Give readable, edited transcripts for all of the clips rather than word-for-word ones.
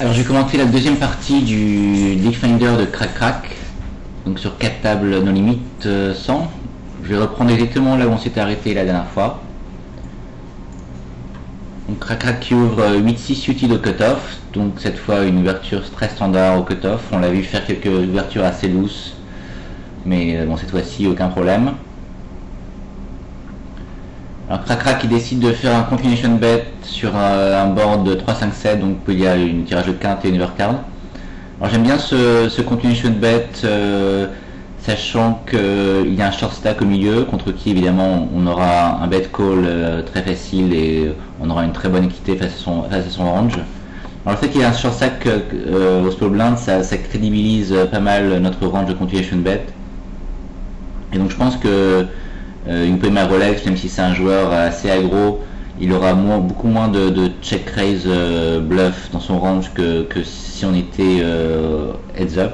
Alors j'ai commencé la deuxième partie du Deep Finder de Crac Crac, donc sur 4 tables no limite 100. Je vais reprendre exactement là où on s'était arrêté la dernière fois. Donc Crac Crac qui ouvre 8-6 utile au cutoff, donc cette fois une ouverture très standard au cutoff. On l'a vu faire quelques ouvertures assez lousses, mais bon, cette fois-ci aucun problème. Alors Crac Crac qui décide de faire un continuation bet sur un board de 3-5-7, donc il y a une tirage de quinte et une overcard. Alors j'aime bien ce continuation bet, sachant qu'il y a un short stack au milieu, contre qui évidemment on aura un bet call très facile et on aura une très bonne équité face à son range. Alors le fait qu'il y ait un short stack au small blind, ça crédibilise pas mal notre range de continuation bet. Et donc je pense que une PM à Rolex, même si c'est un joueur assez aggro, il aura beaucoup moins de check raise bluff dans son range que si on était heads up.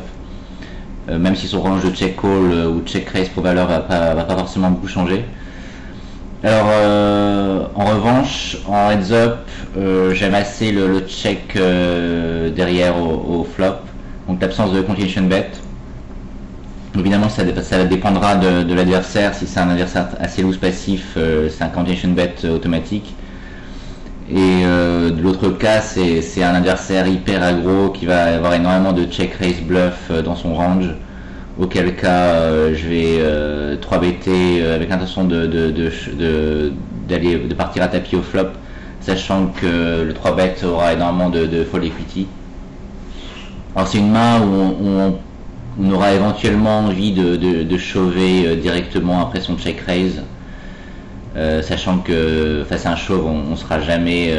Même si son range de check call ou check raise pour valeur va pas forcément beaucoup changer. Alors en revanche, en heads up, j'aime assez le check derrière au flop, donc l'absence de continuation bet. Évidemment ça dépendra de l'adversaire. Si c'est un adversaire assez loose passif, c'est un continuation bet automatique. Et de l'autre cas, c'est un adversaire hyper aggro qui va avoir énormément de check raise bluff dans son range, auquel cas je vais 3-better avec l'intention de partir à tapis au flop, sachant que le 3-bet aura énormément de fold equity. Alors c'est une main où on aura éventuellement envie de shove directement après son check raise, sachant que face à un shove on sera jamais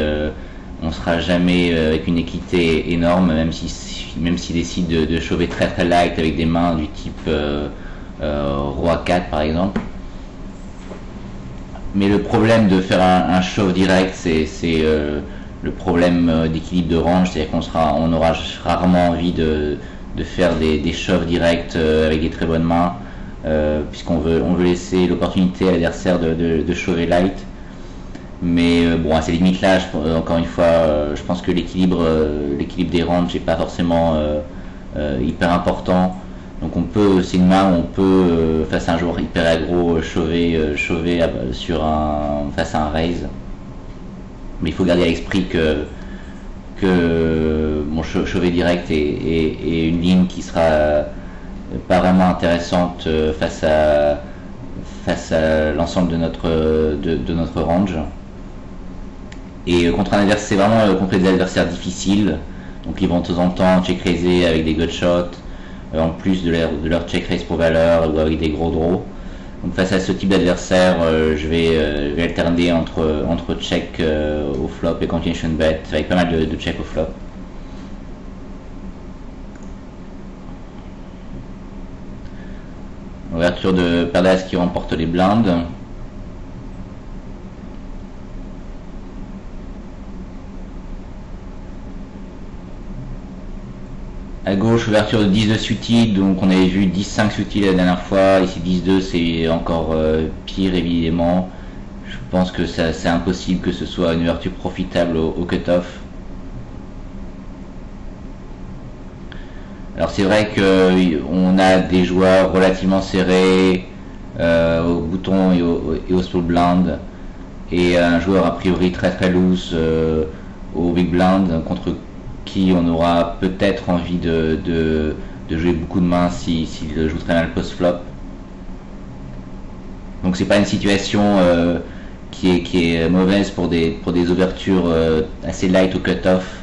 avec une équité énorme, même s'il décide de shover très très light avec des mains du type roi 4 par exemple. Mais le problème de faire un shove direct, c'est le problème d'équilibre de range, c'est-à-dire on aura rarement envie de faire des shoves directs avec des très bonnes mains, puisqu'on veut laisser l'opportunité à l'adversaire de shover light. Mais bon, à ces limites là, encore une fois, je pense que l'équilibre des ranges n'est pas forcément hyper important. Donc c'est une main où on peut, face à un joueur hyper aggro, shover face à un raise. Mais il faut garder à l'esprit que mon chevet direct est une ligne qui sera pas vraiment intéressante face à l'ensemble de notre range. Et contre un adversaire, c'est vraiment contre des adversaires difficiles, donc ils vont de temps en temps check raiser avec des gut shots, en plus de leur check raise pour valeur ou avec des gros draws. Donc face à ce type d'adversaire, je vais alterner entre check au flop et continuation bet avec pas mal de check au flop. Ouverture de paire d'as qui remporte les blindes. À gauche, ouverture de 10-2 suited, donc on avait vu 10-5 suited la dernière fois, ici 10-2 c'est encore pire évidemment. Je pense que c'est impossible que ce soit une ouverture profitable au cutoff. Alors c'est vrai qu'on a des joueurs relativement serrés au bouton et au small blind, et un joueur a priori très très loose au big blind, contre qui on aura peut-être envie de jouer beaucoup de mains s'il joue très mal post-flop. Donc c'est pas une situation qui est mauvaise pour des ouvertures assez light au cutoff,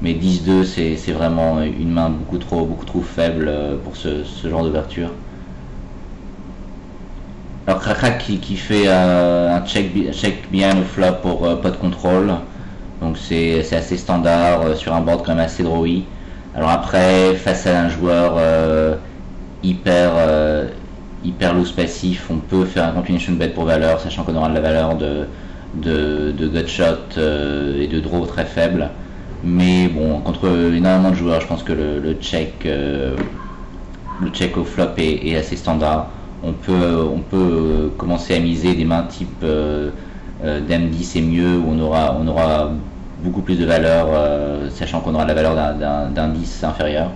mais 10-2 c'est vraiment une main beaucoup trop faible pour ce genre d'ouverture. Alors Crac Crac qui fait un check bien au flop pour pot control. Donc c'est assez standard sur un board quand même assez drawy. Alors après, face à un joueur hyper loose passif, on peut faire un continuation bet pour valeur, sachant qu'on aura de la valeur de gut shot et de draw très faible. Mais bon, contre énormément de joueurs, je pense que le check au flop est assez standard. On peut commencer à miser des mains type Dame 10 et mieux, où on aura beaucoup plus de valeur, sachant qu'on aura la valeur d'un 10 inférieur.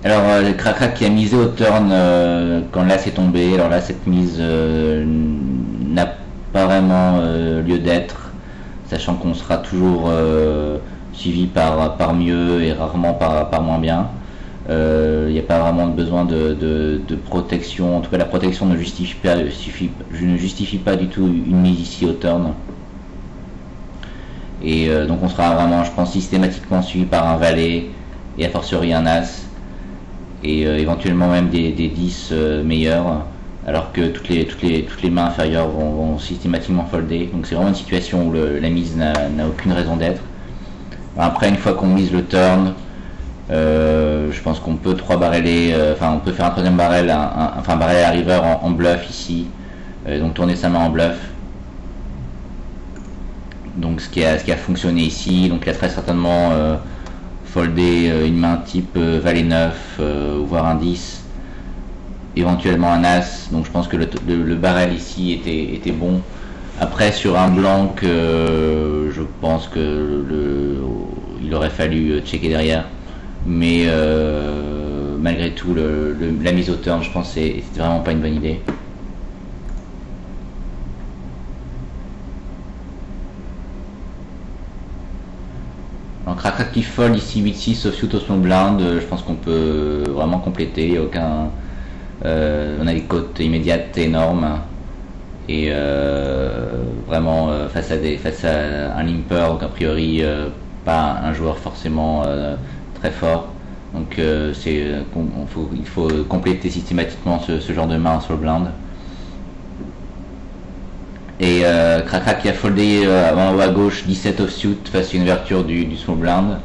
Alors le crac-crac qui a misé au turn quand l'as est tombé, alors là cette mise n'a pas vraiment lieu d'être, sachant qu'on sera toujours suivi par mieux et rarement par moins bien. Il n'y a pas vraiment besoin de protection, en tout cas la protection ne justifie pas du tout une mise ici au turn. Et donc on sera vraiment, je pense, systématiquement suivi par un valet et a fortiori un as, et éventuellement même des 10 meilleurs, alors que toutes les mains inférieures vont systématiquement folder. Donc c'est vraiment une situation où la mise n'a aucune raison d'être. Après, une fois qu'on mise le turn, je pense qu'on peut 3 barreler, on peut faire un troisième barrel, un barrel à river en bluff ici, donc tourner sa main en bluff. Donc ce qui a fonctionné ici, donc il a très certainement foldé une main type valet 9, voire un 10, éventuellement un as, donc je pense que le barrel ici était bon. Après sur un blanc, je pense que il aurait fallu checker derrière, mais malgré tout la mise au turn, je pense que c'était vraiment pas une bonne idée. Crac-crac qui fold ici 8-6 offsuit au small blind, je pense qu'on peut vraiment compléter, il n'y a aucun, on a des cotes immédiates énormes, et vraiment face à un limper, donc a priori pas un joueur forcément très fort, donc il faut compléter systématiquement ce genre de main sur le blind. Et crac-crac qui a foldé en haut à gauche 17 offsuit face à une ouverture du small blind.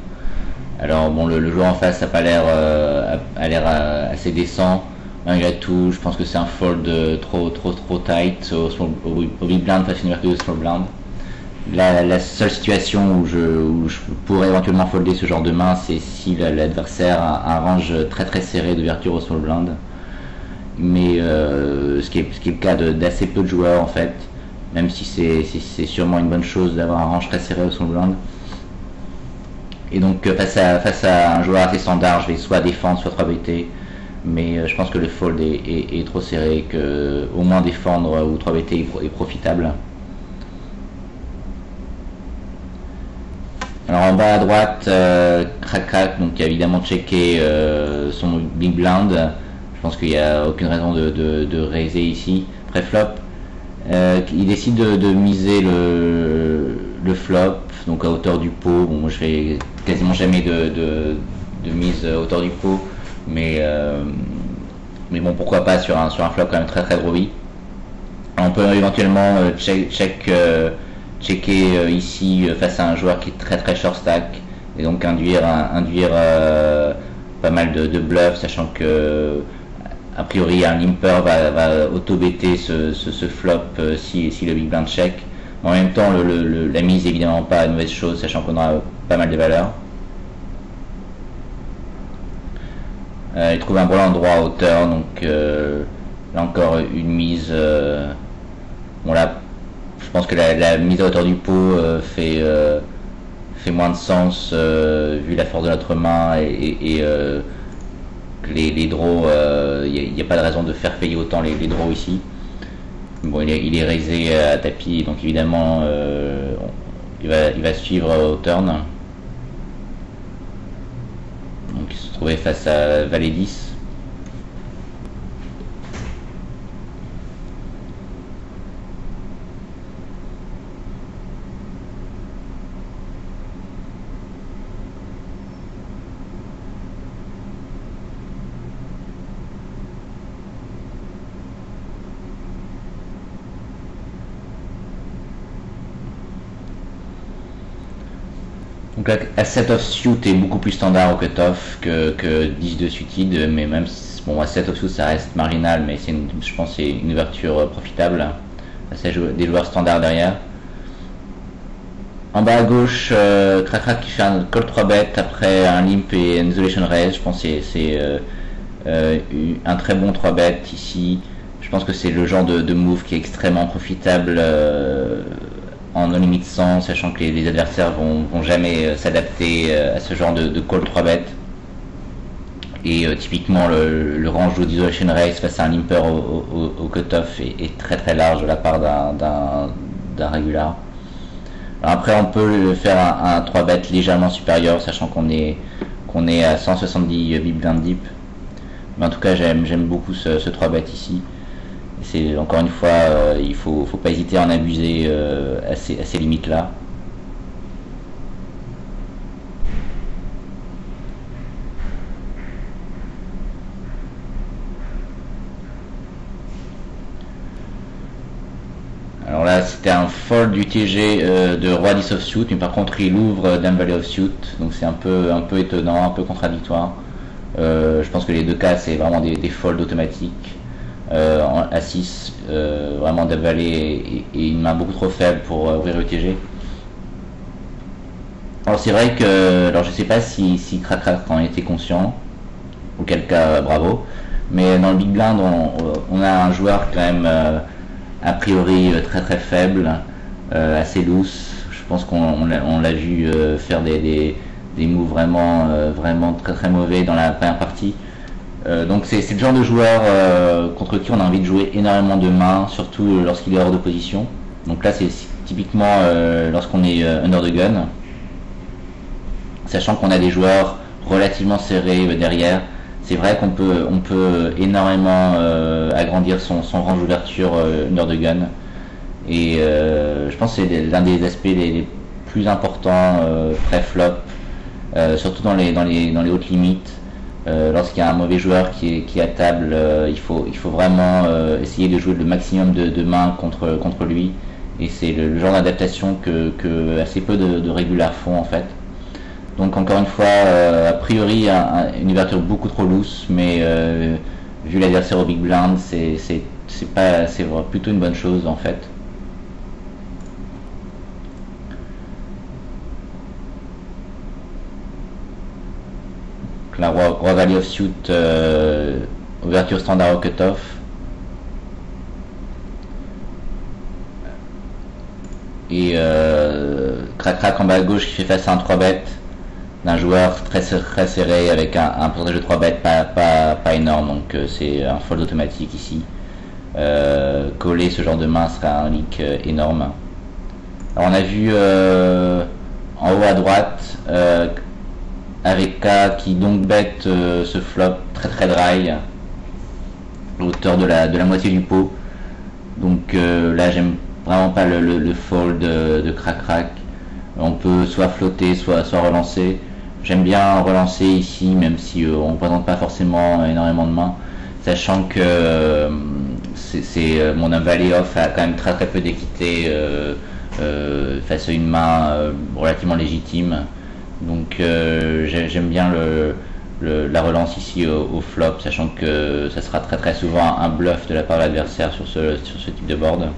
Alors bon, le joueur en face a pas l'air assez décent. Malgré tout, je pense que c'est un fold trop tight au big blind face à une ouverture du small blind. La seule situation où je pourrais éventuellement folder ce genre de main, c'est si l'adversaire a un range très très serré d'ouverture au small blind. Mais ce qui est le cas d'assez peu de joueurs en fait. Même si c'est sûrement une bonne chose d'avoir un range très serré au small blind. Et donc face à un joueur assez standard, je vais soit défendre, soit 3BT, mais je pense que le fold est trop serré, que au moins défendre ou 3BT est profitable. Alors en bas à droite, crac-crac, donc il a évidemment checké son big blind. Je pense qu'il n'y a aucune raison de raiser ici, pré-flop. Il décide de miser le flop, donc à hauteur du pot. Bon, moi je fais quasiment jamais de mise à hauteur du pot, mais bon, pourquoi pas sur un flop quand même très très gros. On peut éventuellement checker ici face à un joueur qui est très très short stack, et donc induire pas mal de bluff, sachant que a priori un limper va auto-bêter ce flop si le big blind check. En même temps, la mise est évidemment pas une mauvaise chose, sachant qu'on aura pas mal de valeurs. Il trouve un bon endroit à hauteur, donc là encore une mise. Bon là, je pense que la mise à hauteur du pot fait moins de sens vu la force de notre main et les draws, il n'y a pas de raison de faire payer autant les draws ici. Bon, il est raisé à tapis, donc évidemment il va suivre au turn. Donc il se trouvait face à valet 10. Donc la 7 offsuit est beaucoup plus standard au cutoff que 10 de suited, mais même si, bon, à 7 offsuit ça reste marginal, mais je pense que c'est une ouverture profitable. C'est des joueurs standards derrière. En bas à gauche, crac-crac qui fait un call 3 bet après un limp et un isolation raise. Je pense que c'est un très bon 3 bet ici. Je pense que c'est le genre de move qui est extrêmement profitable en no limit 100, sachant que les adversaires vont jamais s'adapter à ce genre de call 3 bet. Et typiquement le range d'Isolation Race face à un limper au cutoff est très très large de la part d'un régular. Alors après on peut faire un 3 bet légèrement supérieur, sachant qu'on est à 170 big blind deep. Mais en tout cas j'aime beaucoup ce 3 bet ici. C'est encore une fois, il faut pas hésiter à en abuser à ces limites là. Alors là c'était un fold du TG de Roi 10 offsuit, mais par contre il ouvre Dame Valet offsuit, donc c'est un peu étonnant, un peu contradictoire. Je pense que les deux cas c'est vraiment des folds automatiques. En A6, vraiment Dame Valet et une main beaucoup trop faible pour ouvrir le TG. Alors c'est vrai que, alors je sais pas si Crac en était conscient, auquel cas bravo, mais dans le big blind on a un joueur quand même a priori très très faible, assez loose. Je pense qu'on l'a vu faire des moves vraiment très très mauvais dans la première partie. Donc c'est le genre de joueur contre qui on a envie de jouer énormément de mains, surtout lorsqu'il est hors de position. Donc là c'est typiquement lorsqu'on est under the gun, sachant qu'on a des joueurs relativement serrés derrière. C'est vrai qu'on peut énormément agrandir son range d'ouverture under the gun, et je pense que c'est l'un des aspects les plus importants pré-flop, surtout dans les hautes limites. Lorsqu'il y a un mauvais joueur qui est à table, il faut vraiment essayer de jouer le maximum de mains contre lui, et c'est le genre d'adaptation que assez peu de régulars font en fait. Donc encore une fois, a priori une ouverture beaucoup trop loose, mais vu l'adversaire au big blind, c'est plutôt une bonne chose en fait. Donc la Roi Valet offsuit, ouverture standard au cutoff. Et Crac en bas à gauche qui fait face à un 3 bet d'un joueur très serré avec un pourcentage de 3 bêtes pas énorme, donc c'est un fold automatique ici. Coller ce genre de main sera un leak énorme. Alors on a vu en haut à droite AVK qui donc bet ce flop très très dry à hauteur de la moitié du pot. Donc là j'aime vraiment pas le fold de Crac. On peut soit flotter, soit relancer. J'aime bien relancer ici, même si on ne présente pas forcément énormément de mains, sachant que mon Valet off a quand même très très peu d'équité face à une main relativement légitime. Donc j'aime bien la relance ici au flop, sachant que ça sera très très souvent un bluff de la part de l'adversaire sur ce type de board.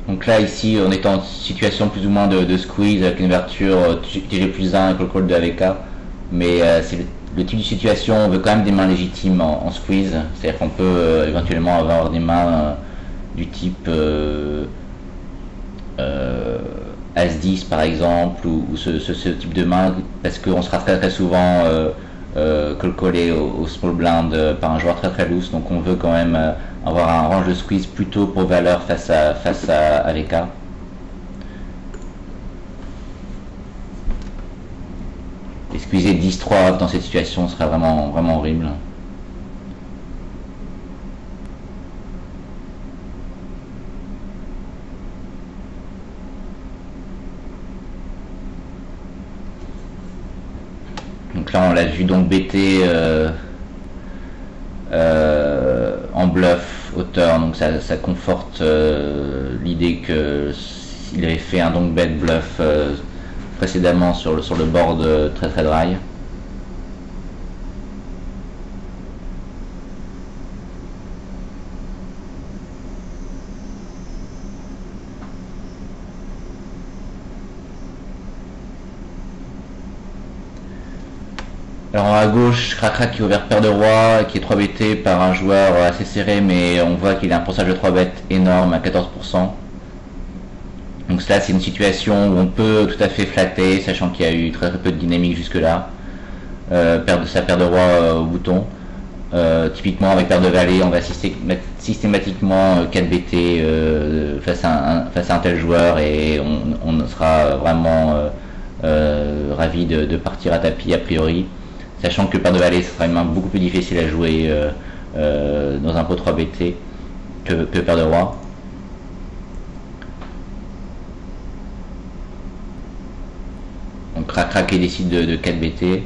Donc là ici on est en situation plus ou moins de squeeze avec une ouverture TG plus 1 et call de AVK, mais c'est le type de situation où on veut quand même des mains légitimes en squeeze, c'est-à-dire qu'on peut éventuellement avoir des mains du type As-10 par exemple, ou ce type de main, parce qu'on sera très très souvent collé au small blind par un joueur très très loose, donc on veut quand même avoir un range de squeeze plutôt pour valeur face à AVK. Et squeezer 10-3 dans cette situation serait vraiment horrible. Donc là on l'a vu donc bêter en bluff hauteur, donc ça conforte l'idée que s'il avait fait un donc bet bluff précédemment sur le board très très dry. Alors à gauche, Cracra qui est ouvert paire de roi, qui est 3 BT par un joueur assez serré, mais on voit qu'il a un pourcentage de 3 bêtes énorme à 14%. Donc là c'est une situation où on peut tout à fait flatter, sachant qu'il y a eu très peu de dynamique jusque là. Sa paire de roi au bouton. Typiquement avec paire de valet, on va systématiquement 4 BT face à un tel joueur, et on sera vraiment ravi de partir à tapis a priori. Sachant que paire de valet sera une main beaucoup plus difficile à jouer dans un pot 3 BT que paire de roi. Donc Cracra qui décide de 4 BT.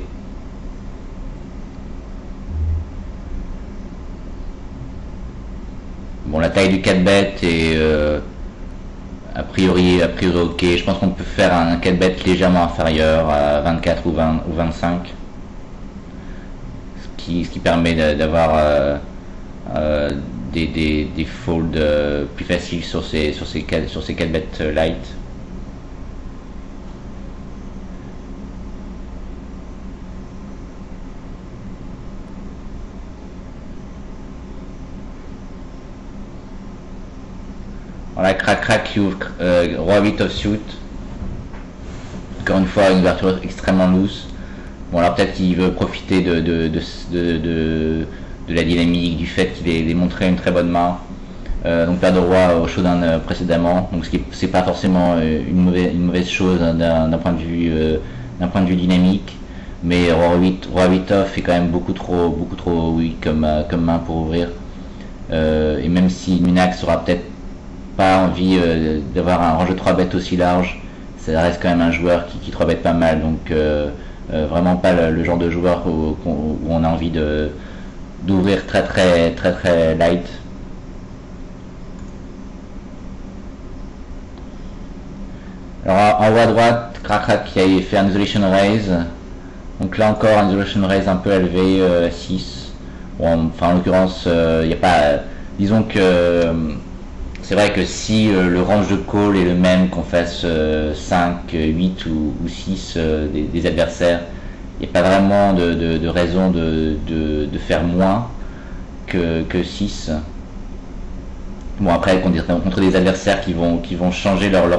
Bon, la taille du 4 bet est a priori ok. Je pense qu'on peut faire un 4 bet légèrement inférieur à 24 ou 25. Ce qui permet d'avoir des folds plus faciles sur ces 4 bêtes light. Voilà, Cracra qui ouvre roi 8 offsuit. Encore une fois, une ouverture extrêmement loose. Bon, alors peut-être qu'il veut profiter de la dynamique, du fait qu'il ait démontré une très bonne main. Donc paire de roi au showdown précédemment, donc c'est pas forcément une mauvaise chose d'un point de vue dynamique, mais roi 8 off est quand même beaucoup trop oui comme main pour ouvrir. Et même si Minax aura peut-être pas envie d'avoir un range de 3 bêtes aussi large, ça reste quand même un joueur qui 3 bête pas mal, donc vraiment pas le genre de joueur où on a envie d'ouvrir très light. Alors en haut à droite, Cracra qui a fait un isolation raise, donc là encore un isolation raise un peu élevé à 6. Bon, enfin en l'occurrence il n'y a pas, disons que c'est vrai que si le range de call est le même qu'on fasse 5, 8 ou 6 des adversaires, il n'y a pas vraiment de raison de faire moins que 6. Bon, après contre des adversaires qui vont changer leur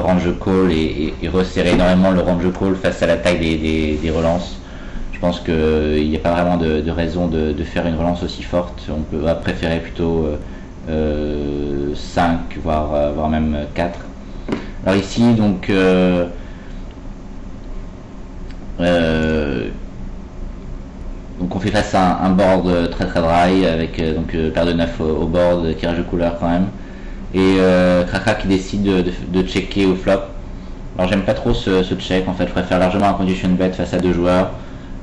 range de call et resserrer énormément le range de call face à la taille des relances, je pense qu'il n'y a pas vraiment de raison de faire une relance aussi forte. On peut préférer plutôt 5 voire même 4. Alors ici donc donc on fait face à un board très dry avec donc paire de 9 au board, tirage de couleur quand même, et Cracra qui décide de checker au flop. Alors j'aime pas trop ce check, en fait je préfère largement un condition bet face à deux joueurs,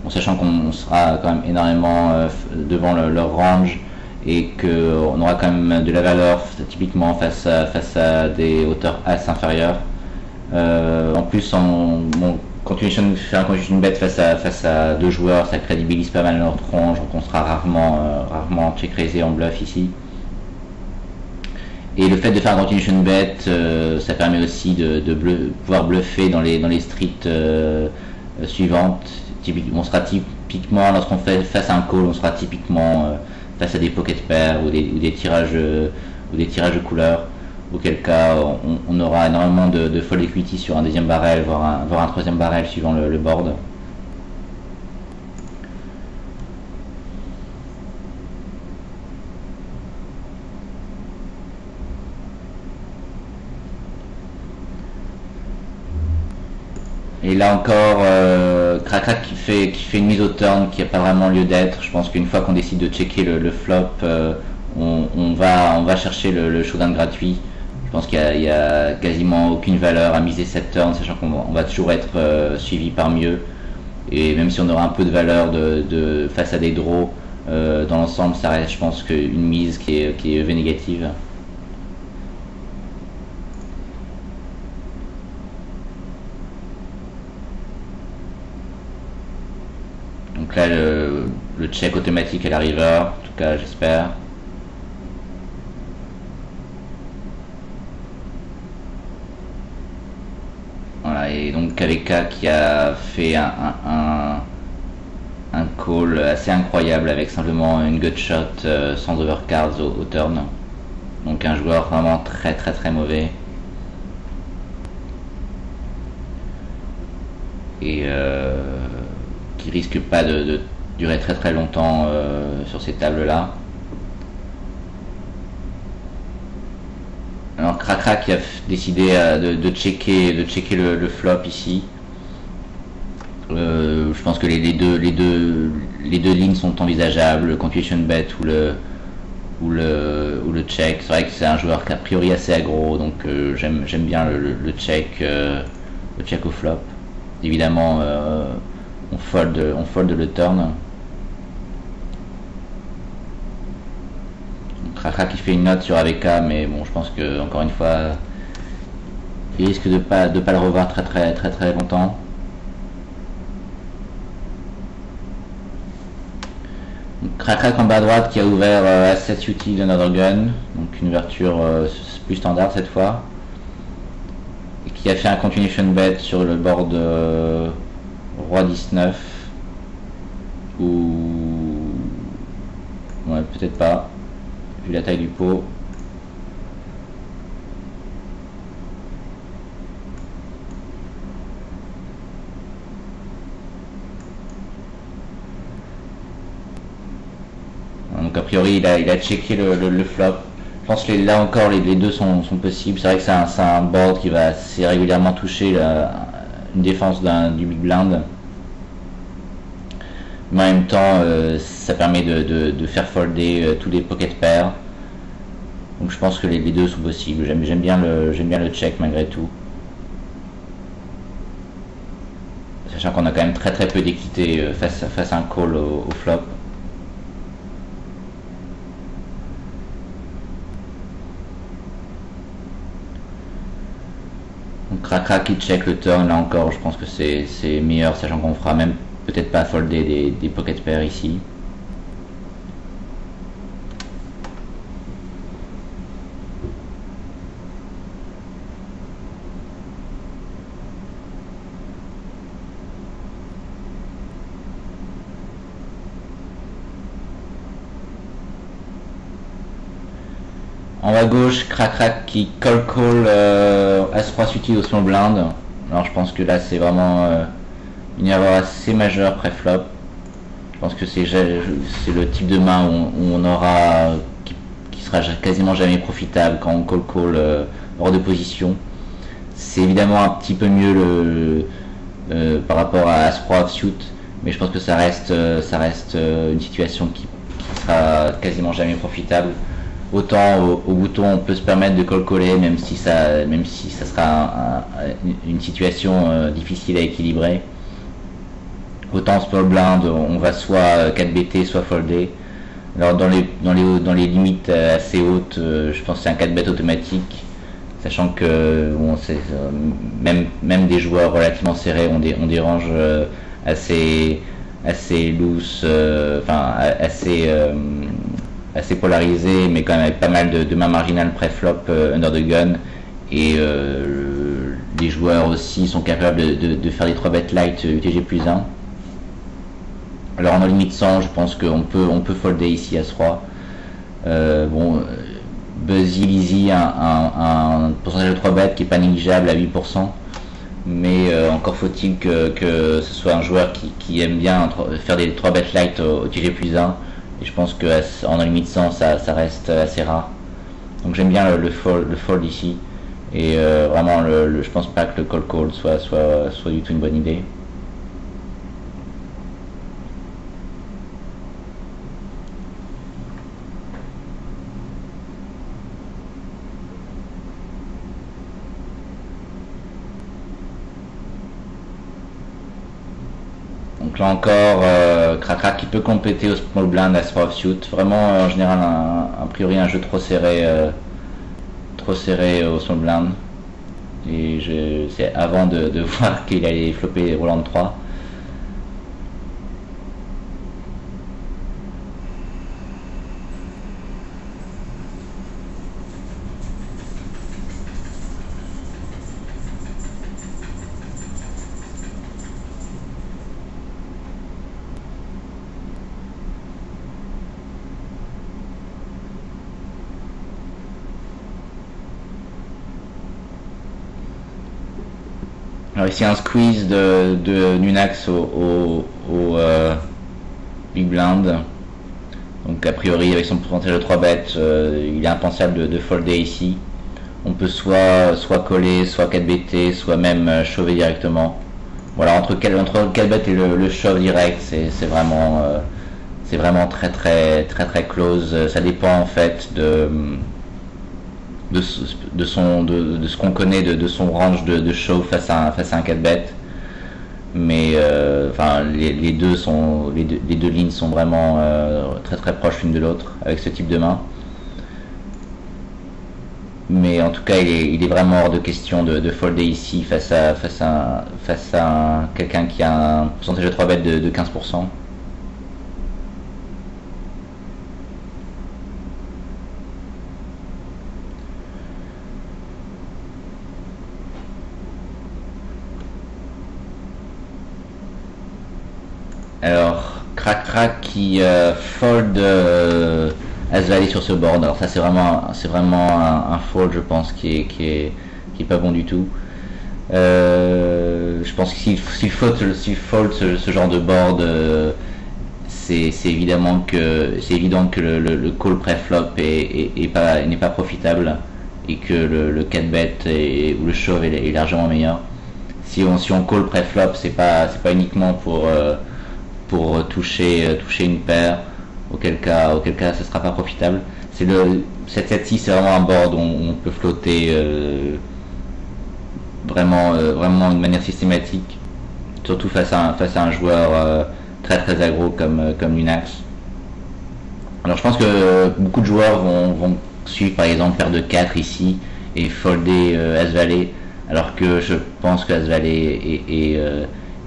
en sachant qu'on sera quand même énormément devant leur range, et qu'on aura quand même de la valeur typiquement face à des hauteurs as inférieures. En plus, faire un condition bet face à deux joueurs, ça crédibilise pas mal notre range, donc on sera rarement check raisé en bluff ici. Et le fait de faire un continuation bet, ça permet aussi de pouvoir bluffer dans les streets suivantes. On sera typiquement, lorsqu'on fait face à un call, on sera typiquement face à des pocket pairs ou des tirages de couleurs, auquel cas on aura énormément de fold equity sur un deuxième barrel, voire un troisième barrel suivant le board. Et là encore, Cracra qui fait une mise au turn qui n'a pas vraiment lieu d'être. Je pense qu'une fois qu'on décide de checker le flop, on va chercher le showdown gratuit. Je pense qu'il n'y a quasiment aucune valeur à miser cette turn, sachant qu'on va toujours être suivi par mieux. Et même si on aura un peu de valeur face à des draws, dans l'ensemble, ça reste, je pense, qu'une mise qui est EV négative. Donc là, le check automatique à la river, en tout cas j'espère. Voilà, et donc KVK qui a fait un un call assez incroyable avec simplement une gut shot sans overcards au turn. Donc un joueur vraiment très très très mauvais. Et qui risque pas de durer très très longtemps sur ces tables là. Alors Cracra qui a décidé de checker le flop ici. Je pense que les deux lignes sont envisageables, le continuation bet ou le check. C'est vrai que c'est un joueur qui a priori assez aggro, donc j'aime bien le check au flop. Évidemment, on fold le turn. Cracra qui fait une note sur AVK, mais bon, je pense que encore une fois, il risque de pas le revoir très longtemps. Crac en bas à droite qui a ouvert Asset Util d'Another Gun, donc une ouverture plus standard cette fois, et qui a fait un continuation bet sur le board Roi 19, ou ouais, peut-être pas, vu la taille du pot. Donc a priori il a checké le flop. Je pense que là encore les deux sont possibles. C'est vrai que c'est un board qui va assez régulièrement toucher une défense du big blind. Mais en même temps ça permet de faire folder tous les pocket pairs. Donc je pense que les deux sont possibles. J'aime bien le check malgré tout. Sachant qu'on a quand même très peu d'équité face à un call au flop. Donc Cracra qui check le turn, là encore je pense que c'est meilleur, sachant qu'on fera même peut-être pas folder des pocket pairs ici. En bas gauche, Cracra qui call As-Roi suited au small blind. Alors je pense que là c'est vraiment une erreur assez majeure pré-flop. Je pense que c'est le type de main où on aura qui sera quasiment jamais profitable quand on call hors de position. C'est évidemment un petit peu mieux par rapport à As-Roi offsuit, mais je pense que ça reste une situation qui sera quasiment jamais profitable. Autant au bouton on peut se permettre de call-coller même si ça sera une situation difficile à équilibrer. Autant en small blind on va soit 4BT soit folder. Alors dans les limites assez hautes, je pense que c'est un 4bet automatique, sachant que bon, même des joueurs relativement serrés ont des ranges assez loose, enfin assez polarisé, mais quand même avec pas mal de mains marginales pré-flop under the gun, et les joueurs aussi sont capables de faire des 3 bet light UTG plus 1. Alors en limite 100, je pense qu'on peut folder ici As-Roi. Bon, Buzzy Lizzy un pourcentage de 3 bêtes qui est pas négligeable à 8%, mais encore faut-il que ce soit un joueur qui aime bien faire des 3 bêtes light au TG plus 1, et je pense qu'en limite 100 ça reste assez rare. Donc j'aime bien le fold ici, et vraiment je pense pas que le call soit du tout une bonne idée. Donc là encore, Cracra qui peut compléter au small blind à As-Roi offsuit. Vraiment, en général, a priori un jeu trop serré au small blind. Et c'est avant de voir qu'il allait flopper Roland 3. Alors ici un squeeze de Nunax au Big Blind. Donc a priori avec son pourcentage de 3 bêtes, il est impensable de folder ici. On peut soit coller, soit 4 BT, soit même shove directement. Voilà, entre 4 bêtes et le shove direct, c'est vraiment très close. Ça dépend en fait de ce qu'on connaît de son range de shove face à un 4 bêtes. Mais enfin les deux lignes sont vraiment très proches l'une de l'autre avec ce type de main. Mais en tout cas il est vraiment hors de question de folder ici face à quelqu'un qui a un pourcentage de 3 bêtes de 15%. Alors, Crac qui fold As-Valet sur ce board. Alors ça c'est vraiment un fold, je pense, qui est pas bon du tout. Je pense que s'il fold ce genre de board, c'est évident que le call pré-flop n'est pas profitable et que le 4 bet ou le shove est largement meilleur. Si on call pré-flop, c'est pas uniquement pour toucher une paire, auquel cas ce sera pas profitable. Cette set-ci, c'est vraiment un board où on peut flotter vraiment de manière systématique, surtout face à un joueur très aggro comme Lunax. Alors je pense que beaucoup de joueurs vont suivre par exemple paire de 4 ici et folder As-Valet, alors que je pense que As-Valet est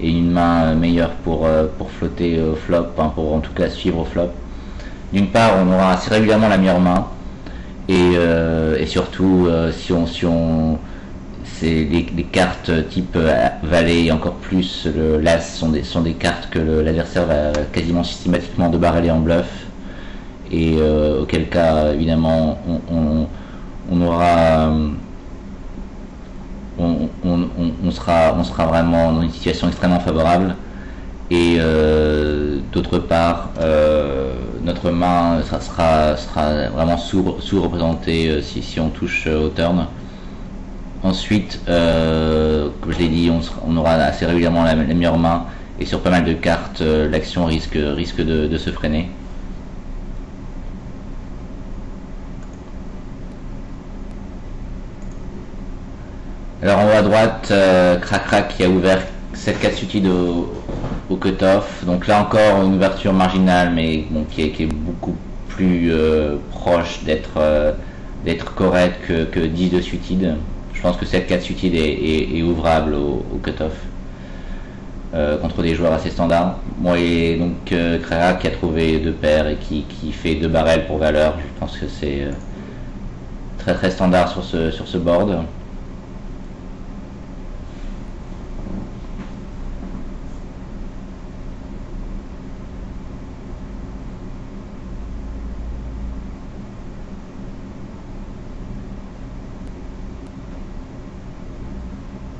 une main meilleure pour flotter au flop, hein, pour en tout cas suivre au flop. D'une part, on aura assez régulièrement la meilleure main, et surtout si on c'est les cartes type valet et encore plus le l'as sont des cartes que l'adversaire va quasiment systématiquement debarreler en bluff, et auquel cas évidemment on aura on sera vraiment dans une situation extrêmement favorable. Et d'autre part, notre main sera vraiment sous-représentée si on touche au turn. Ensuite, comme je l'ai dit, on aura assez régulièrement la meilleure main, et sur pas mal de cartes, l'action risque de se freiner. Alors en haut à droite, Crac qui a ouvert 7-4 suited au cut-off. Donc là encore une ouverture marginale, mais bon, qui est beaucoup plus proche d'être correct que 10 de suited. Je pense que 7-4 suited est ouvrable au cut-off contre des joueurs assez standards. Moi, et donc Crac qui a trouvé 2 paires et qui fait 2 barrels pour valeur. Je pense que c'est très standard sur ce board.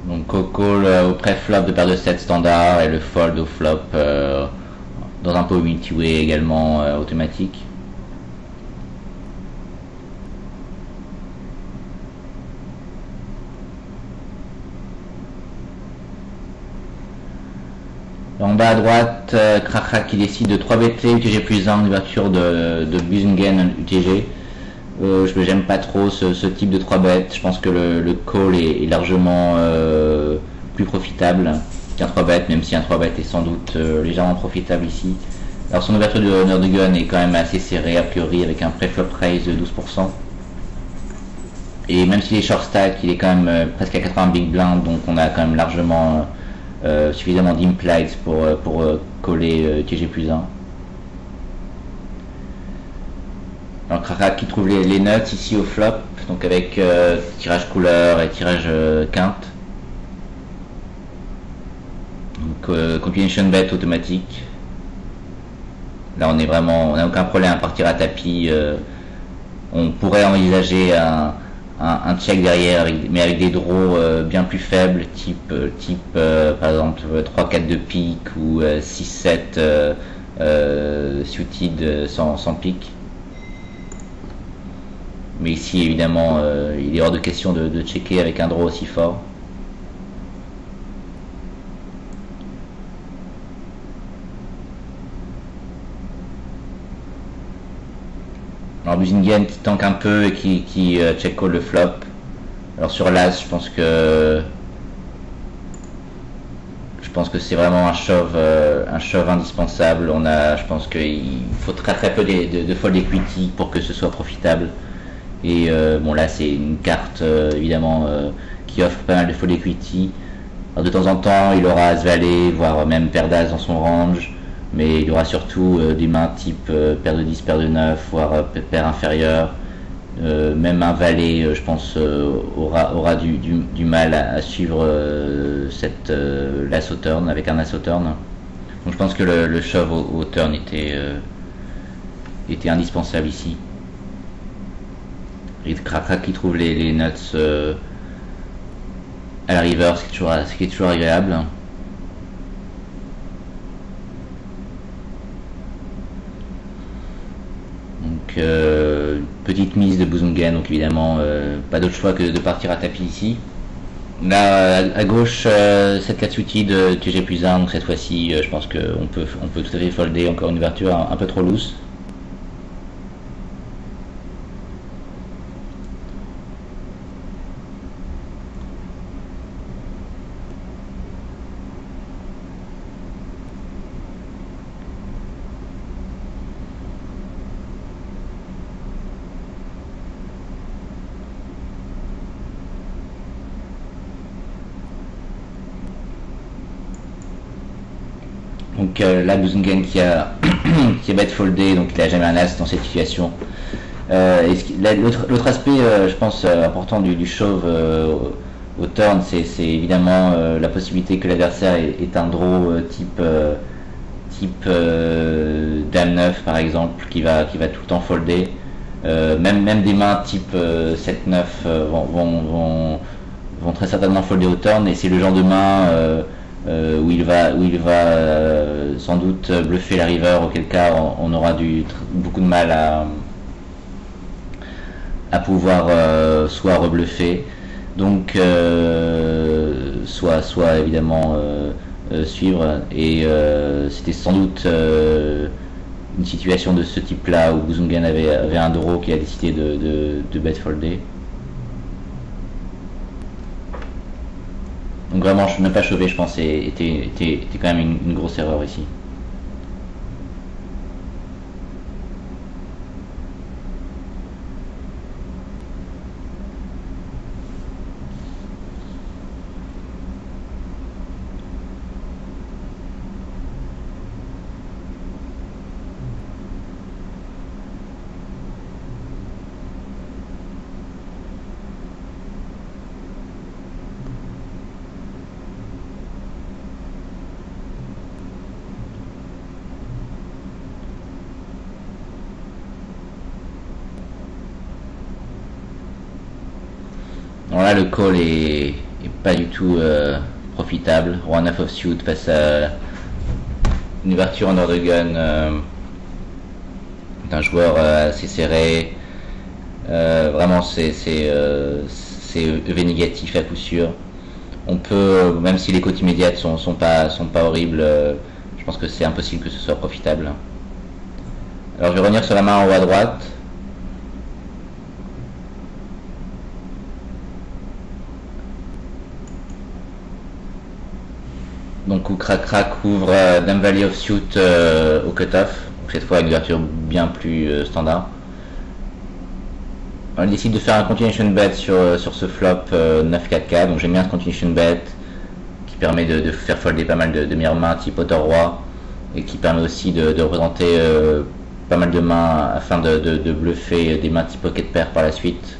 Donc call au pré-flop de paire de 7 standard, et le fold au flop dans un pot multi-way également automatique. En bas à droite, Crac qui décide de 3 BT, UTG plus 1, ouverture de Buzingen UTG. J'aime pas trop ce type de 3 bêtes. Je pense que le call est largement plus profitable qu'un 3 bêtes, même si un 3 bêtes est sans doute légèrement profitable ici. Alors son ouverture de honneur de gun est quand même assez serrée a priori, avec un pré-flop raise de 12%. Et même s'il est short stack, il est quand même presque à 80 big blind, donc on a quand même largement suffisamment d'implies pour coller TG plus 1. Alors Crac qui trouve les nuts ici au flop, donc avec tirage couleur et tirage quinte. Donc continuation bet automatique. Là on n'a aucun problème à partir à tapis. On pourrait envisager un check derrière, mais avec des draws bien plus faibles, type par exemple 3-4 de pique ou 6-7 suited sans pique. Mais ici évidemment il est hors de question de checker avec un draw aussi fort. Alors Busingen qui tank un peu et qui check call le flop. Alors sur l'as, je pense que c'est vraiment un shove indispensable. Je pense qu'il faut très peu de fold equity pour que ce soit profitable. Et bon là c'est une carte évidemment qui offre pas mal de fold equity. Alors, de temps en temps il aura as valet, voire même paire d'as dans son range. Mais il y aura surtout des mains type paire de 10, paire de 9, voire paire inférieure. Même un valet, je pense, aura du mal à suivre cette l'as au turn, avec un as au turn. Donc je pense que le shove au turn était indispensable ici. Et Crac qui trouve les nuts à la river, ce qui est toujours agréable. Donc petite mise de Busungen, donc évidemment pas d'autre choix que de partir à tapis ici. Là à gauche cette 4 suited que j'ai plus 1, donc cette fois-ci je pense qu'on peut tout à fait folder, encore une ouverture un peu trop loose. Donc là Busungen qui a bet foldé, donc il n'a jamais un as dans cette situation. L'autre aspect je pense important du shove au turn, c'est évidemment la possibilité que l'adversaire ait un draw type dame 9 par exemple, qui va tout le temps folder. Même des mains type 7-9 vont très certainement folder au turn, et c'est le genre de main où il va sans doute bluffer la river, auquel cas on aura beaucoup de mal à pouvoir soit rebluffer, donc soit évidemment suivre, et c'était sans doute une situation de ce type là où Busungen avait un draw qui a décidé de bet folder. Donc vraiment, je ne pas chauffer, je pense, était quand même une grosse erreur ici. Alors là, le call est pas du tout profitable. Roi 9 offsuit face à une ouverture under the gun d'un joueur assez serré. Vraiment, c'est EV négatif à coup sûr. On peut, même si les côtes immédiates sont pas horribles, je pense que c'est impossible que ce soit profitable. Alors je vais revenir sur la main en haut à droite. Donc où crac ouvre Dame Valley offsuit au cutoff. Cette fois une ouverture bien plus standard. Alors, il décide de faire un continuation bet sur ce flop 9-4-4. Donc j'aime bien ce continuation bet qui permet de faire folder pas mal de meilleures mains type auteur-roi, et qui permet aussi de représenter pas mal de mains afin de bluffer des mains type pocket pair par la suite.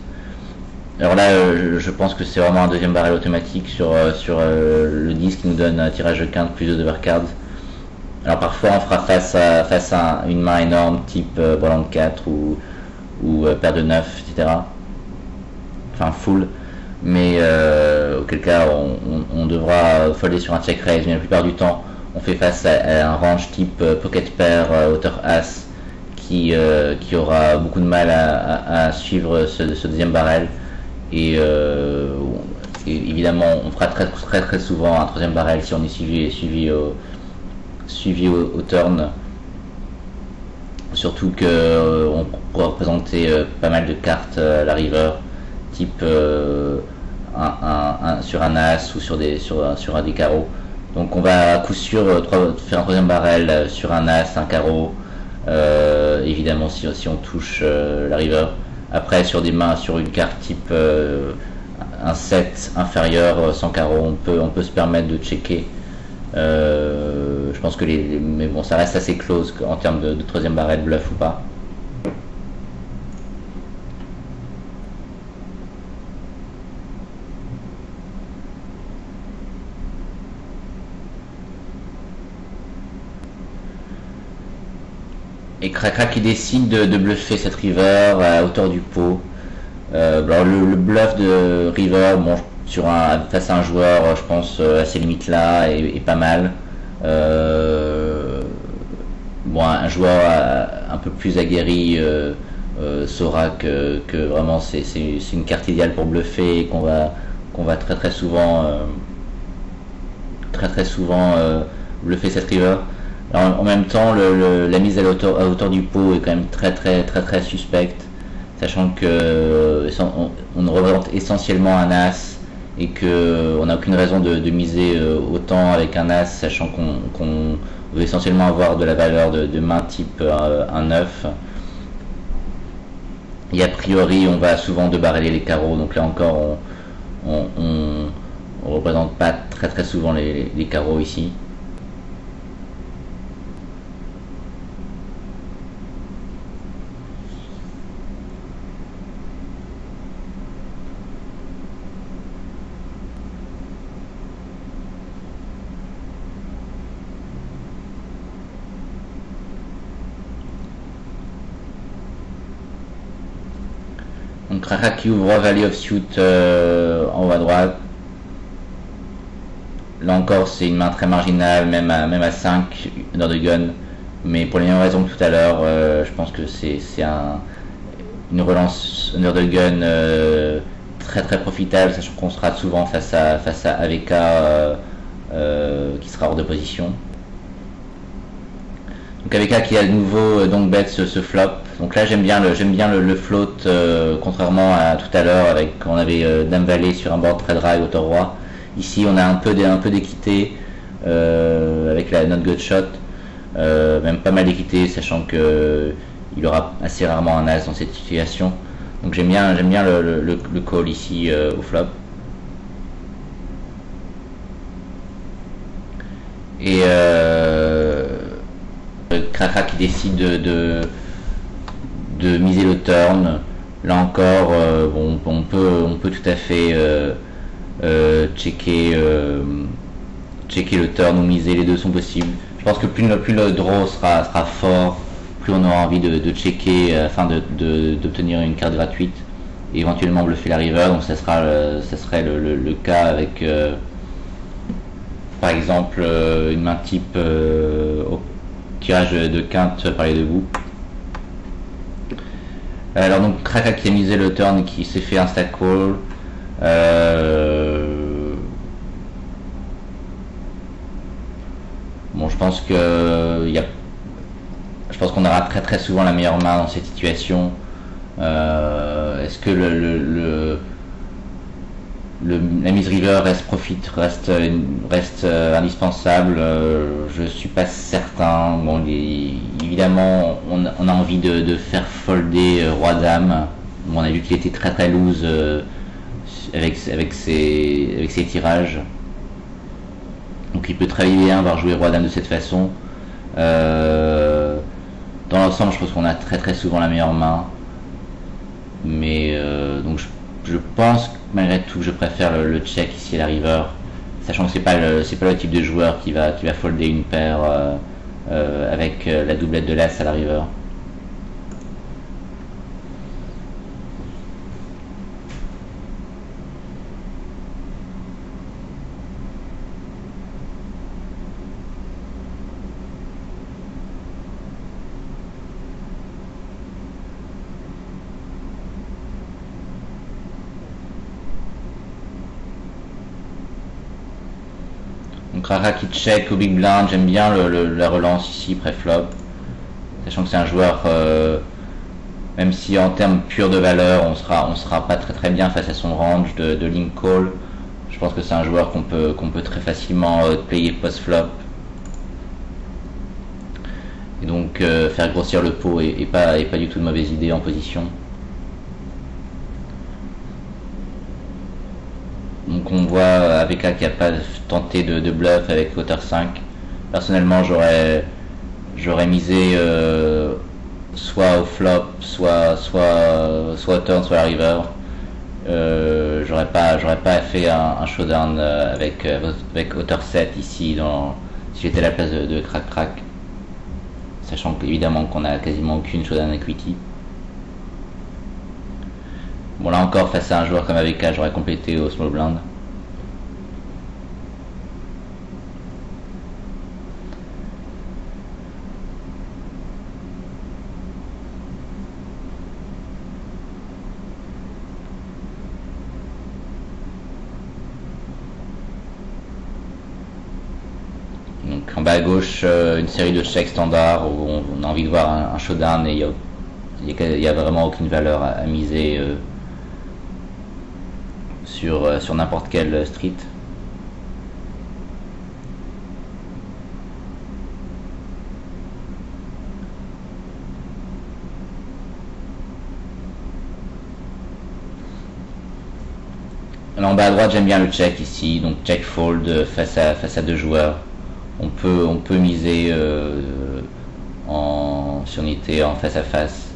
Alors là, je pense que c'est vraiment un deuxième barrel automatique sur le 10 qui nous donne un tirage de quinte plus 2 d'overcards. Alors parfois on fera face à une main énorme type volant de 4 ou paire de 9, etc. enfin full, mais auquel cas on devra folder sur un check raise, mais la plupart du temps on fait face à un range type pocket pair, hauteur as, qui aura beaucoup de mal à suivre ce deuxième barrel, et évidemment on fera très souvent un troisième barrel si on est suivi au turn. Surtout que on pourra représenter pas mal de cartes à la river, type sur un as ou sur un des carreaux. Donc on va à coup sûr faire un troisième barrel sur un as, un carreau, évidemment si on touche la river. Après sur des mains, sur une carte type un 7 inférieur sans carreau, on peut se permettre de checker. Je pense que mais bon, ça reste assez close en termes de troisième barrel, bluff ou pas. Et Cracra qui décide de bluffer cette river à hauteur du pot. Alors le bluff de river, bon, face à un joueur, je pense à ces limites là est pas mal. Bon, un joueur un peu plus aguerri saura que vraiment c'est une carte idéale pour bluffer, et qu'on va très souvent bluffer cette river. Alors, en même temps, la mise à hauteur du pot est quand même très suspecte, sachant que on représente essentiellement un as, et qu'on n'a aucune raison de miser autant avec un as, sachant qu'on veut essentiellement avoir de la valeur de main type un 9. Et a priori on va souvent barreler les carreaux, donc là encore on représente pas très souvent les carreaux ici. Donc Cracra qui ouvre Valley of Suit en haut à droite. Là encore c'est une main très marginale, même à 5 under the gun, mais pour les mêmes raisons que tout à l'heure, je pense que c'est une relance under the gun très profitable, sachant qu'on sera souvent face à AVK qui sera hors de position. Donc AVK qui a de nouveau donc bet ce flop. Donc là j'aime bien le float, contrairement à tout à l'heure avec quand on avait Dame Valet sur un board très dry hauteur roi. Ici on a un peu d'équité avec la not gut shot, même pas mal d'équité, sachant que il aura assez rarement un as dans cette situation. Donc j'aime bien le call ici au flop. Et Cracra qui décide de miser le turn. Là encore, bon, on peut tout à fait checker le turn ou miser, les deux sont possibles. Je pense que plus le draw sera fort, plus on aura envie de checker afin d'obtenir une carte gratuite et éventuellement bluffer la river. Donc ça serait le cas avec par exemple une main type au tirage de quinte par les deux bouts. Alors donc Cracra qui a misé le turn et qui s'est fait un stack call. Bon, je pense qu'on aura très souvent la meilleure main dans cette situation. Est-ce que la mise river reste indispensable? Je suis pas certain. Bon, évidemment on a envie de faire folder roi dame. Bon, on a vu qu'il était très loose avec ses tirages, donc il peut très bien avoir joué roi dame de cette façon. Dans l'ensemble je pense qu'on a très souvent la meilleure main, mais donc je pense malgré tout que je préfère le check ici à la river, sachant que c'est pas le type de joueur qui va folder une paire avec la doublette de l'as à la river. Donc Rara qui check au big blind, j'aime bien la relance ici pré-flop, sachant que c'est un joueur, même si en termes purs de valeur on sera pas très bien face à son range de link call, je pense que c'est un joueur qu'on peut très facilement player post-flop, et donc faire grossir le pot est pas du tout de mauvaise idée en position. Donc on voit AVK qui a pas tenté de bluff avec hauteur 5. Personnellement j'aurais misé soit au flop, soit au turn, soit à la river. J'aurais pas fait un showdown avec hauteur 7 ici si j'étais à la place de crack, sachant évidemment qu'on a quasiment aucune showdown equity. Bon, là encore, face à un joueur comme AVK, j'aurais complété au small blind. Donc en bas à gauche, une série de checks standards où on a envie de voir un showdown et il y a vraiment aucune valeur à miser sur n'importe quelle street. Alors en bas à droite, j'aime bien le check ici, donc check fold face à deux joueurs. On peut miser si on était en face à face,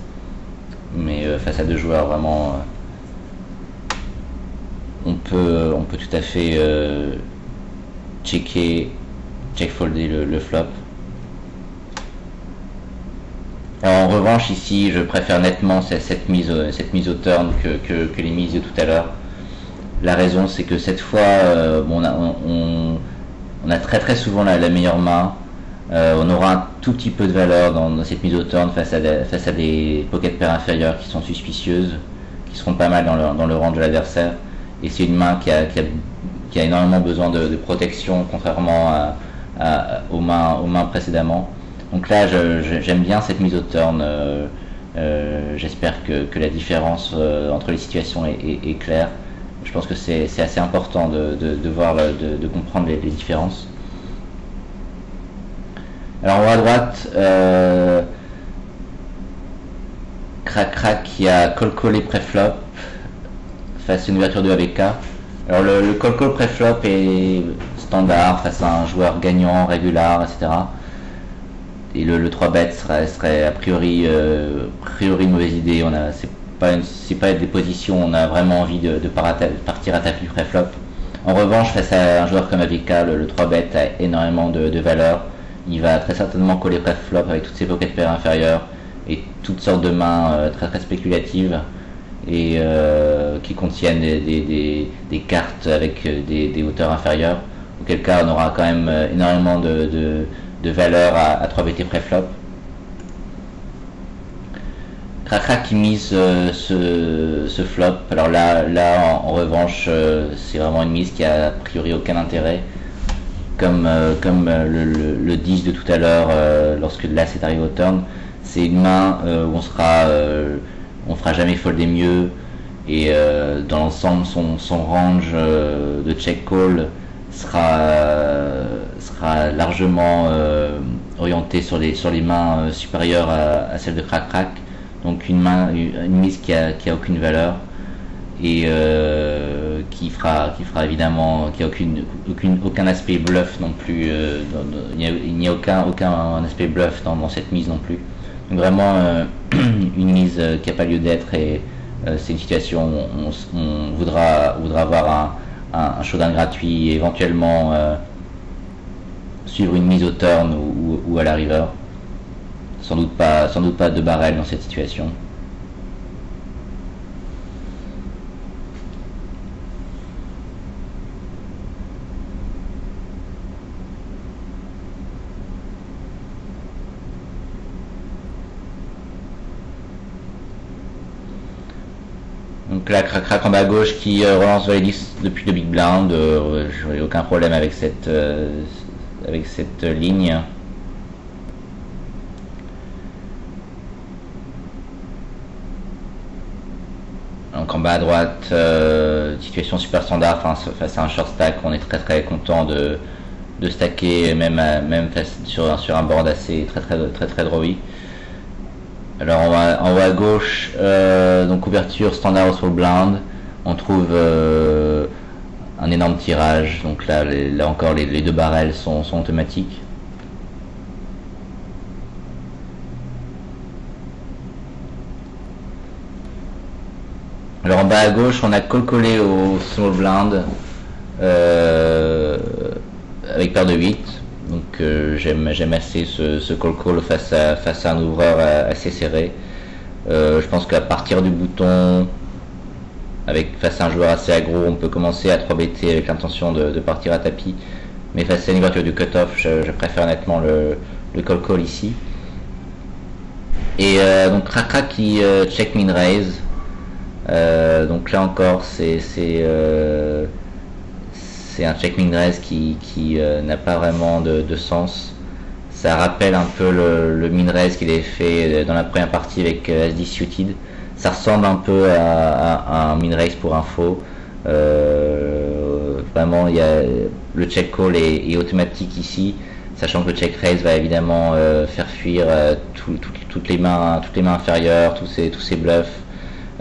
mais face à deux joueurs vraiment, on peut tout à fait check folder le flop. Alors en revanche ici, je préfère nettement cette mise au turn que les mises de tout à l'heure. La raison, c'est que cette fois, on a très souvent la meilleure main. On aura un tout petit peu de valeur dans cette mise au turn face à des pocket pairs inférieures qui sont suspicieuses, qui seront pas mal dans le range de l'adversaire. Et c'est une main qui a énormément besoin de protection, contrairement aux mains précédemment. Donc là, j'aime bien cette mise au turn. J'espère que la différence entre les situations est claire. Je pense que c'est assez important de voir, de comprendre les différences. Alors en haut à droite, crac qui a call pré-flop face à une ouverture de AVK. Alors le call pré-flop est standard face à un joueur gagnant, régular, etc. Et le 3 bet serait a priori une mauvaise idée. C'est pas des positions où on a vraiment envie de partir à tapis pré-flop. En revanche, face à un joueur comme AVK, le 3 bet a énormément de valeur. Il va très certainement coller pré-flop avec toutes ses pocket pairs inférieures et toutes sortes de mains très spéculatives et qui contiennent des cartes avec des hauteurs inférieures. Auquel cas, on aura quand même énormément de valeur à 3 bt pré-flop. Crac qui mise ce flop. Alors là en revanche, c'est vraiment une mise qui a priori aucun intérêt. Comme le 10 de tout à l'heure, lorsque l'As est arrivé au turn, c'est une main où on fera jamais folder mieux, et dans l'ensemble son range de check call sera largement orienté sur les mains supérieures à celles de crac. Donc une mise qui a aucune valeur et qui fera évidemment aucun aspect bluff non plus. Il n'y a aucun aspect bluff dans cette mise non plus. Donc vraiment une mise qui n'a pas lieu d'être, et c'est une situation où on voudra avoir un showdown gratuit et éventuellement suivre une mise au turn ou à la river. Sans doute pas de barrel dans cette situation. Donc là, crac en bas à gauche qui relance Valedis depuis le Big Blind. Je n'ai aucun problème avec cette ligne. Donc en bas à droite, situation super standard face à un short stack. On est très content de stacker même sur un board assez très drawy. Alors en haut à gauche, donc ouverture standard au small blind, on trouve un énorme tirage. Donc là encore les deux barrels sont automatiques. Alors en bas à gauche, on a call collé au small blind avec paire de 8. Donc j'aime assez ce call face à un ouvreur assez serré. Je pense qu'à partir du bouton, face à un joueur assez aggro, on peut commencer à 3-BT avec l'intention de partir à tapis. Mais face à une ouverture du cutoff, je préfère nettement le call ici. Et donc crac qui check min raise. Donc là encore c'est un check min raise qui n'a pas vraiment de sens. Ça rappelle un peu le min raise qu'il avait fait dans la première partie avec As-10 suited. Ça ressemble un peu à un min raise pour info. Vraiment le check call est automatique ici, sachant que le check raise va évidemment faire fuir toutes les mains inférieures, tous ces bluffs.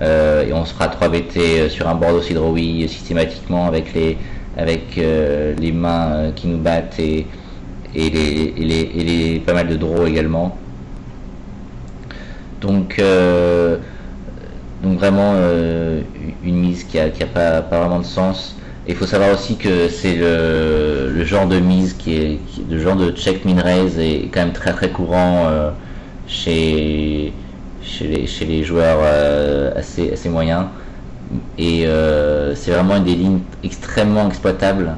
Et on se fera 3-BT sur un board aussi drawy systématiquement avec les mains qui nous battent et pas mal de draws également. Donc vraiment une mise qui a pas vraiment de sens. Et il faut savoir aussi que c'est le genre de mise le genre de check min raise est quand même très courant chez les joueurs assez moyens. Et c'est vraiment une des lignes extrêmement exploitables,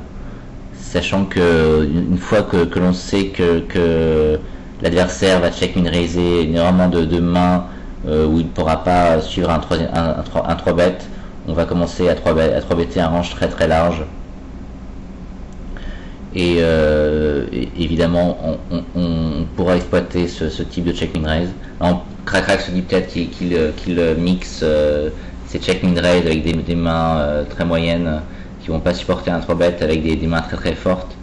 sachant que une fois que l'on sait que l'adversaire va check min raiser énormément de mains où il ne pourra pas suivre un 3-bet, on va commencer à 3-BT un range très large. Et évidemment on pourra exploiter ce type de check min raise. Alors, crac se dit peut-être qu'il mixe ces check min raise avec des mains très moyennes qui vont pas supporter un 3-bet avec des mains très fortes,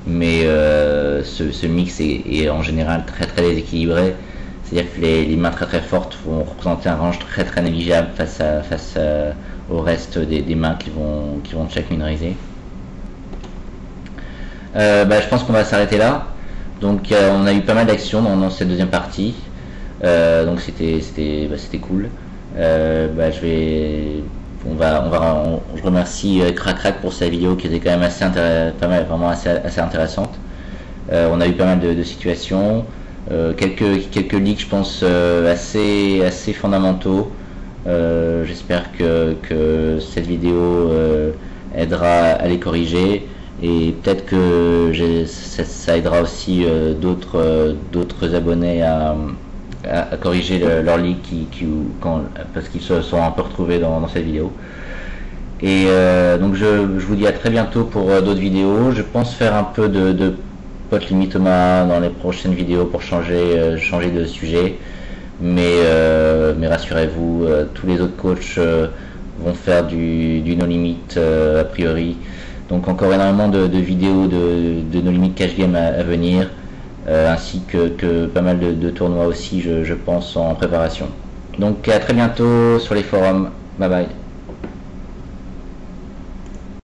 mais ce mix est en général très déséquilibré. C'est-à-dire que les mains très fortes vont représenter un range très négligeable face au reste des mains qui vont check min raiser. Je pense qu'on va s'arrêter là. Donc on a eu pas mal d'actions dans cette deuxième partie. Donc c'était cool. Je remercie Crac pour sa vidéo qui était quand même assez intéressante. On a eu pas mal de situations, quelques leaks je pense assez fondamentaux. J'espère que cette vidéo aidera à les corriger, et peut-être que ça aidera aussi d'autres abonnés à corriger leur leak parce qu'ils se sont un peu retrouvés dans cette vidéo. Et donc je vous dis à très bientôt pour d'autres vidéos. Je pense faire un peu de pot limit Thomas dans les prochaines vidéos pour changer de sujet, mais rassurez-vous, tous les autres coachs vont faire du no limit a priori. Donc encore énormément de vidéos de no limit cash game à venir, ainsi que pas mal de tournois aussi, je pense, en préparation. Donc à très bientôt sur les forums. Bye bye.